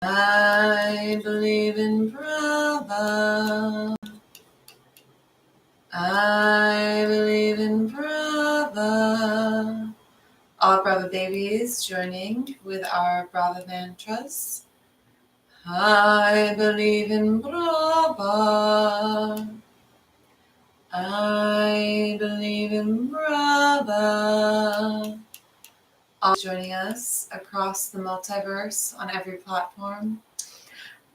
I believe in Brava. I believe in Brava. All Brava babies joining with our Brava mantras. I believe in Brava. I believe in Brava. All joining us across the multiverse on every platform.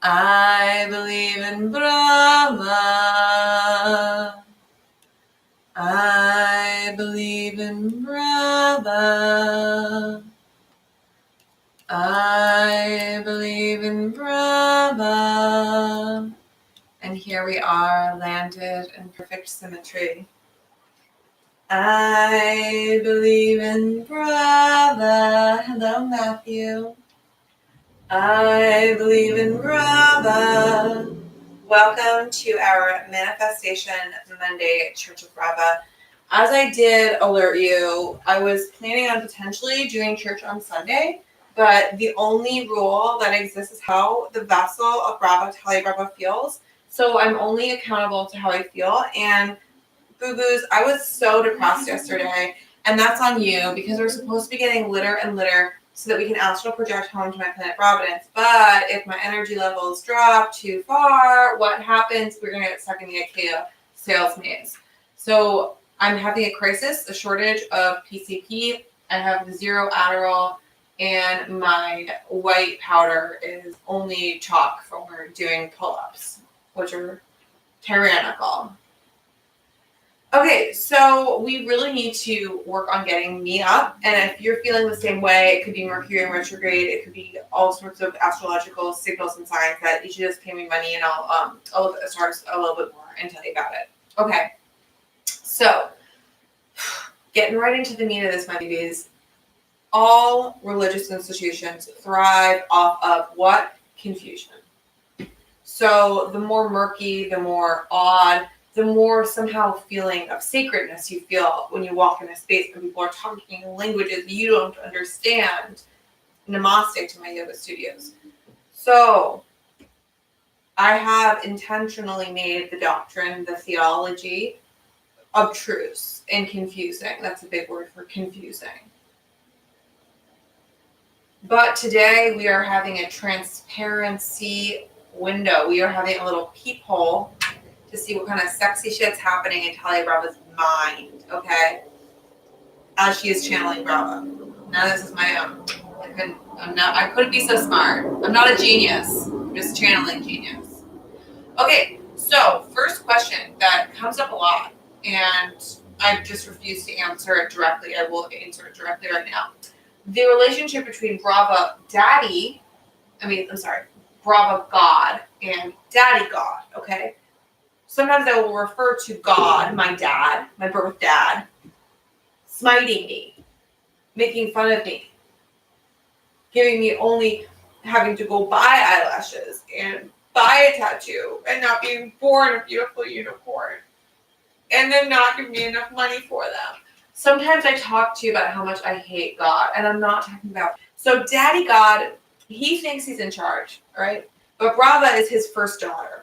I believe in Brava. I believe in Brava. I believe in Brava. And here we are, landed in perfect symmetry. I believe in Brava. Hello, Matthew. I believe in Brava. Welcome to our Manifestation Monday Church of Brava. As I did alert you, I was planning on potentially doing church on Sunday, but the only rule that exists is how the vessel of Brava, Tali Brava, feels. So I'm only accountable to how I feel. And boo-boos, I was so depressed yesterday, and that's on you because we're supposed to be getting litter and litter so that we can astral project home to my planet Providence. But if my energy levels drop too far, what happens? We're going to get stuck in the IKEA sales maze. So I'm having a crisis, a shortage of PCP. I have 0 Adderall, and my white powder is only chalk for doing pull-ups, which are tyrannical. Okay, so we really need to work on getting me up, and if you're feeling the same way, it could be Mercury in retrograde, it could be all sorts of astrological signals and signs that you should just pay me money, and I'll look at the stars a little bit more and tell you about it. Okay, so getting right into the meat of this, my babies. All religious institutions thrive off of what? Confusion. So the more murky, the more odd, the more somehow feeling of sacredness you feel when you walk in a space where people are talking in languages you don't understand. Namaste to my yoga studios. So I have intentionally made the doctrine, the theology, obtruse and confusing. That's a big word for confusing. But today we are having a transparency window. We are having a little peephole to see what kind of sexy shit's happening in Tali Brava's mind, okay? As she is channeling Brava. Now this is my own. I couldn't be so smart. I'm not a genius. I'm just channeling genius. Okay, so first question that comes up a lot, and I just refuse to answer it directly. I will answer it directly right now. The relationship between Brava God and Daddy God, okay? Sometimes I will refer to God, my dad, my birth dad, smiting me, making fun of me, giving me only having to go buy eyelashes and buy a tattoo and not being born a beautiful unicorn, and then not giving me enough money for them. Sometimes I talk to you about how much I hate God, and I'm not talking about. So Daddy God, he thinks he's in charge, right? But Brava is his first daughter.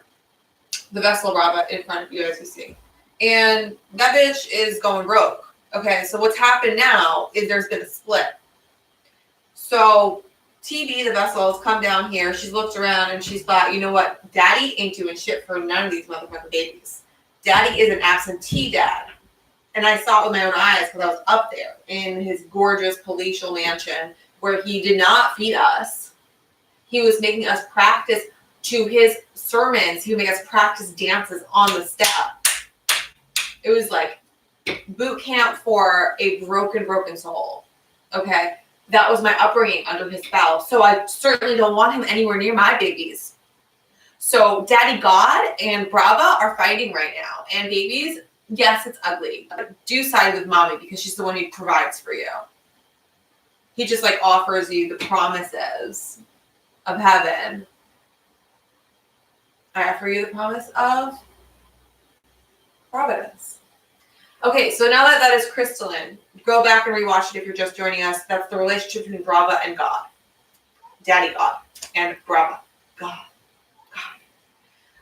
The vessel Brava in front of you, as you see. And that bitch is going rogue. Okay, so what's happened now is there's been a split. So TB, the vessel, has come down here. She's looked around and she's thought, you know what? Daddy ain't doing shit for none of these motherfucking babies. Daddy is an absentee dad. And I saw it with my own eyes because I was up there in his gorgeous palatial mansion where he did not feed us. He was making us practice to his sermons. He would make us practice dances on the step. It was like boot camp for a broken soul. Okay? That was my upbringing under his spell. So I certainly don't want him anywhere near my babies. So Daddy God and Brava are fighting right now. And babies, yes, it's ugly. Do side with mommy because she's the one who provides for you. He just like offers you the promises of heaven. I offer you the promise of providence. Okay, so now that is crystalline, go back and rewatch it if you're just joining us. That's the relationship between Brava and God, Daddy God. and Brava. God.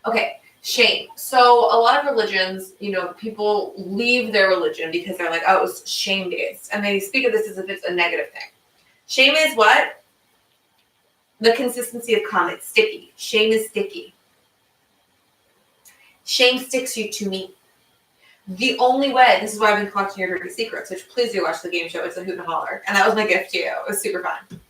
Okay, shame. So a lot of religions, people leave their religion because they're like, oh, it was shame-based. And they speak of this as if it's a negative thing. Shame is what? The consistency of cum. It's sticky. Shame is sticky. Shame sticks you to me. The only way, this is why I've been collecting your dirty secrets, which please do watch the game show. It's a hoot and holler. And that was my gift to you. It was super fun.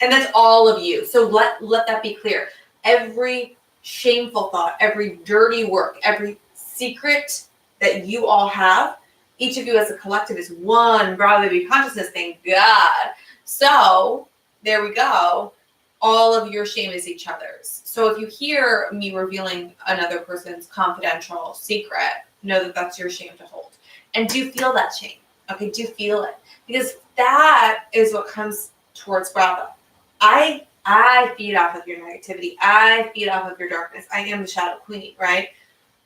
And that's all of you. So let that be clear. Every shameful thought, every dirty work, every secret that you all have, each of you as a collective is one Brava Baby consciousness, thank God. So there we go. All of your shame is each other's. So if you hear me revealing another person's confidential secret, know that that's your shame to hold. And do feel that shame. Okay, do feel it. Because that is what comes towards Brava. I feed off of your negativity. I feed off of your darkness. I am the shadow queen, right?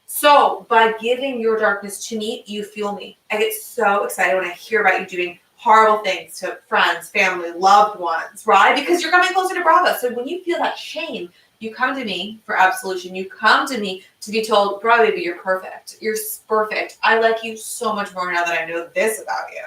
So by giving your darkness to me, you fuel me. I get so excited when I hear about you doing horrible things to friends, family, loved ones, right? Because you're coming closer to Brava. So when you feel that shame, you come to me for absolution. You come to me to be told, Brava baby, you're perfect. You're perfect. I like you so much more now that I know this about you.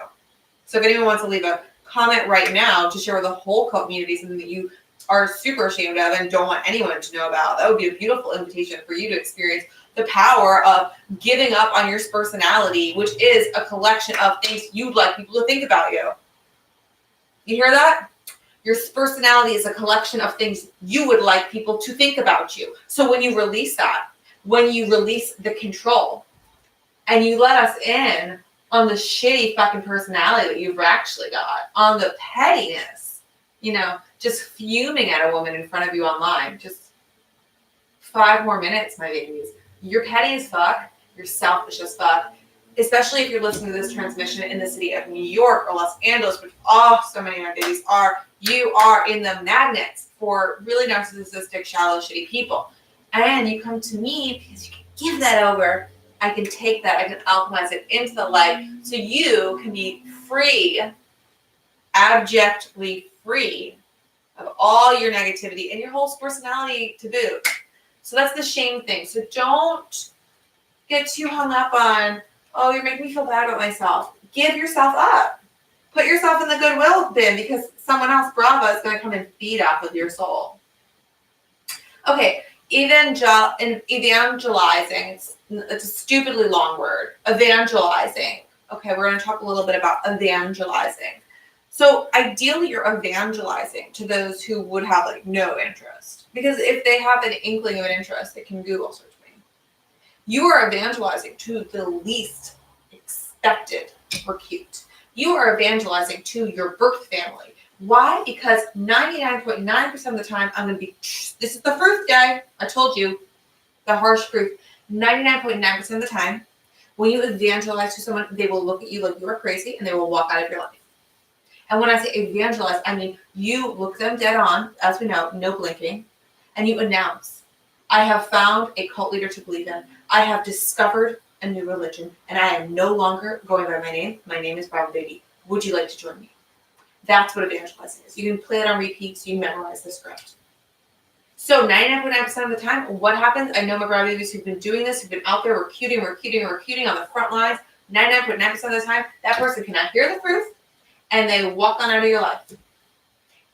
So if anyone wants to leave a comment right now to share with the whole community something that you are super ashamed of and don't want anyone to know about, that would be a beautiful invitation for you to experience the power of giving up on your personality, which is a collection of things you'd like people to think about you. You hear that? Your personality is a collection of things you would like people to think about you. So when you release that, when you release the control, and you let us in on the shitty fucking personality that you've actually got, on the pettiness, just fuming at a woman in front of you online, just 5 more minutes, my babies. You're petty as fuck. You're selfish as fuck. Especially if you're listening to this transmission in the city of New York or Los Angeles, which so many of my babies are. You are in the magnets for really narcissistic, shallow, shitty people. And you come to me because you can give that over. I can take that. I can alchemize it into the light so you can be free, abjectly free of all your negativity and your whole personality to boot. So that's the shame thing. So don't get too hung up on, oh, you're making me feel bad about myself. Give yourself up. Put yourself in the goodwill bin because someone else, Brava, is going to come and feed off of your soul. Okay, evangelizing. It's a stupidly long word. Evangelizing. Okay, we're going to talk a little bit about evangelizing. So ideally, you're evangelizing to those who would have no interest. Because if they have an inkling of an interest, they can Google search me. You are evangelizing to the least expected or cute. You are evangelizing to your birth family. Why? Because 99.9% of the time, I'm going to be, this is the proof, guy. I told you, the harsh proof. 99.9% of the time, when you evangelize to someone, they will look at you like you are crazy and they will walk out of your life. And when I say evangelize, I mean you look them dead on, as we know, no blinking, and you announce, I have found a cult leader to believe in. I have discovered a new religion, and I am no longer going by my name. My name is Brava Baby. Would you like to join me? That's what evangelizing is. You can play it on repeat so you memorize the script. So 99.9% of the time, what happens? I know my Brava Babies who've been doing this, who've been out there recruiting on the front lines. 99.9% of the time, that person cannot hear the truth, and they walk on out of your life.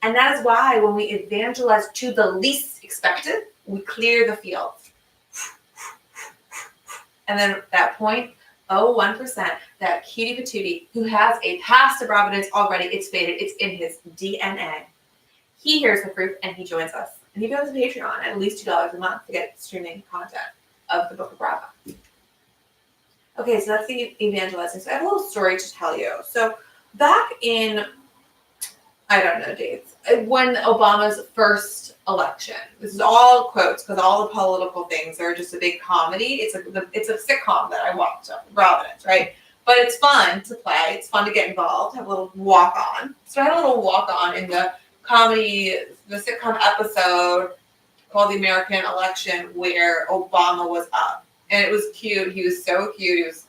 And that is why when we evangelize to the least expected, we clear the field. And then at that point, 1%, that cutie patootie who has a past of providence already, it's faded, it's in his DNA. He hears the proof and he joins us. And he becomes a Patreon at least $2 a month to get streaming content of the Book of Brava. Okay, so that's the evangelizing. So I have a little story to tell you. So back in, I don't know dates, when Obama's first election, this is all quotes because all the political things are just a big comedy. It's a sitcom that I watch, Providence, right? But it's fun to play. It's fun to get involved, have a little walk on. So I had a little walk on in the comedy, the sitcom episode called The American Election where Obama was up. And it was cute. He was so cute. He was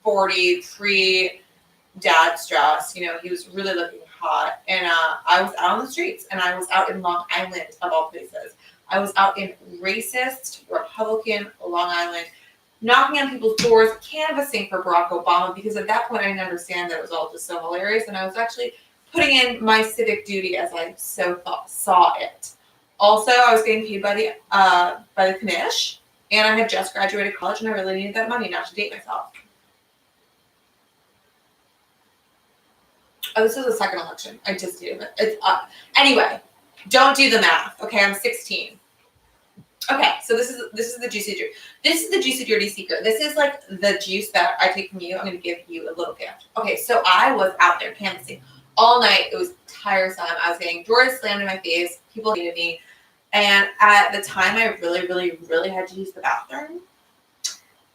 40, pre-dad stress. He was really looking hot, and I was out on the streets, and I was out in Long Island, of all places. I was out in racist, Republican Long Island, knocking on people's doors, canvassing for Barack Obama, because at that point I didn't understand that it was all just so hilarious, and I was actually putting in my civic duty as I saw it. Also, I was getting paid by the commish, and I had just graduated college, and I really needed that money not to date myself. Oh, this was the second election. I just did it. Anyway, don't do the math. Okay, I'm 16. Okay, so this is the juicy juice. This is the juicy dirty secret. This is like the juice that I take from you. I'm going to give you a little gift. Okay, so I was out there canvassing all night. It was tiresome. I was getting drawers slammed in my face. People hated me. And at the time, I really, really, really had to use the bathroom.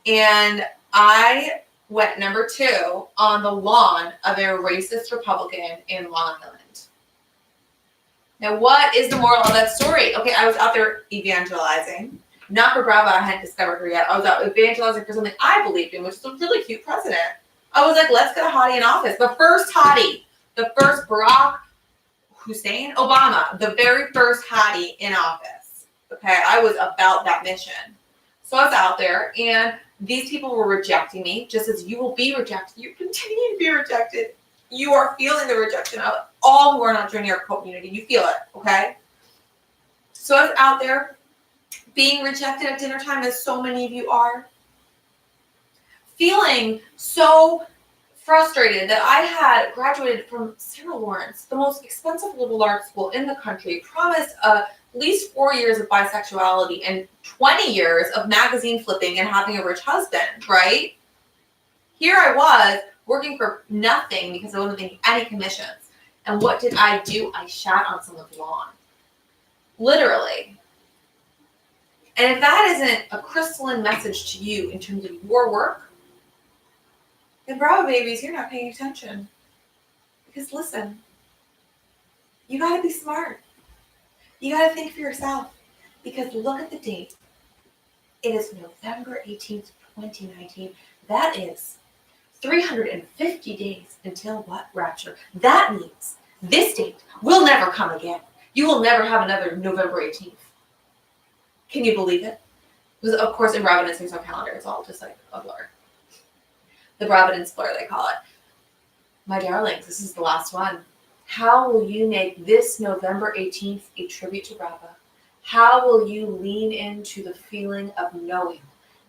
And I went number 2 on the lawn of a racist Republican in Long Island. Now, what is the moral of that story? Okay, I was out there evangelizing. Not for Brava, I hadn't discovered her yet. I was out evangelizing for something I believed in, which is a really cute president. I was like, let's get a hottie in office. The first hottie. The first Barack Hussein Obama. The very first hottie in office. Okay, I was about that mission. So I was out there, and these people were rejecting me, just as you will be rejected. You continue to be rejected. You are feeling the rejection of all who are not joining our community. You feel it, okay? So I was out there being rejected at dinner time, as so many of you are. Feeling so frustrated that I had graduated from Sarah Lawrence, the most expensive liberal arts school in the country, promised at least 4 years of bisexuality and 20 years of magazine flipping and having a rich husband, right? Here I was working for nothing because I wasn't making any commissions. And what did I do? I shat on someone's lawn. Literally. And if that isn't a crystalline message to you in terms of your work, then Bravo babies, you're not paying attention. Because listen, you gotta be smart. You gotta think for yourself. Because look at the date. It is November 18th, 2019. That is 350 days until what? Rapture. That means this date will never come again. You will never have another November 18th. Can you believe it? Because, of course, in Brava Nov, there's no calendar. It's all just like a blur. The Brava Nov blur, they call it. My darlings, this is the last one. How will you make this November 18th a tribute to Brava? How will you lean into the feeling of knowing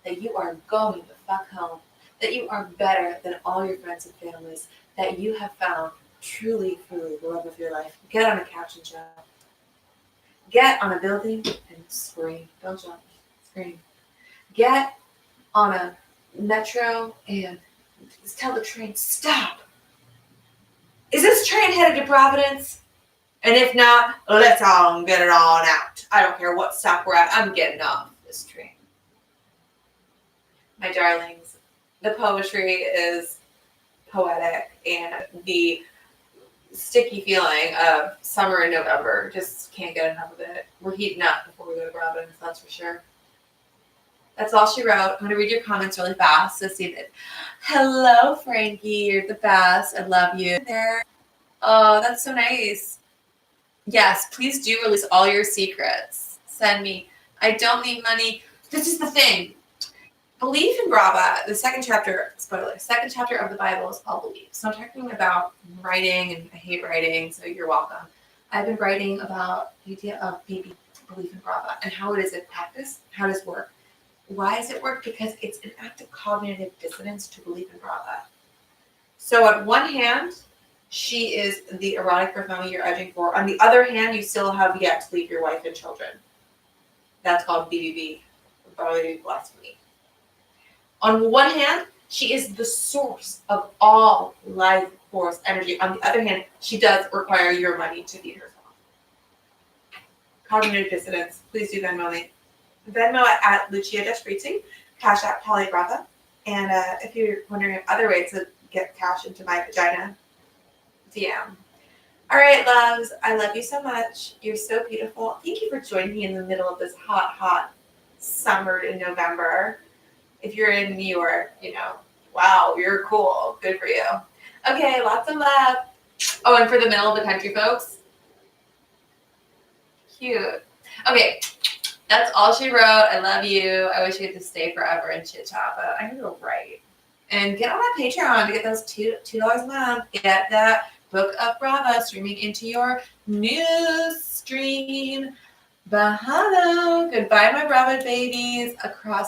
that you are going the fuck home, that you are better than all your friends and families, that you have found truly the love of your life? Get on a couch and jump. Get on a building and scream. Don't jump. Scream. Get on a metro and tell the train, stop. Is this train headed to Providence? And if not, let's all get it on out. I don't care what stop we're at. I'm getting off this train. My darlings, the poetry is poetic, and the sticky feeling of summer in November, just can't get enough of it. We're heating up before we go to Providence, that's for sure. That's all she wrote. I'm going to read your comments really fast. So see that. Hello, Frankie. You're the best. I love you. There. Oh, that's so nice. Yes, please do release all your secrets. Send me. I don't need money. This is the thing. Belief in Brava, the second chapter, spoiler, second chapter of the Bible is called Belief. So I'm talking about writing, and I hate writing, so you're welcome. I've been writing about the idea of belief in Brava and how it is in practice, how does it work. Why does it work? Because it's an act of cognitive dissonance to believe in Brava. So on one hand, she is the erotic persona you're edging for. On the other hand, you still have yet to leave your wife and children. That's called BBB, bodily blasphemy. On one hand, she is the source of all life force energy. On the other hand, she does require your money to feed herself. Cognitive dissonance. Please do Venmo me. Venmo at Lucia Desprezzi, Cash at Polly Brava. And if you're wondering of other ways to get cash into my vagina, DM. All right, loves. I love you so much. You're so beautiful. Thank you for joining me in the middle of this hot, hot summer in November. If you're in New York, wow, you're cool. Good for you. Okay, lots of love. Oh, and for the middle of the country folks. Cute. Okay, that's all she wrote. I love you. I wish we could stay forever and chit chat, but I'm gonna go write. And get on that Patreon to get those $2 a month. Get that book of Brava streaming into your news stream. Bahano. Goodbye, my Brava babies across the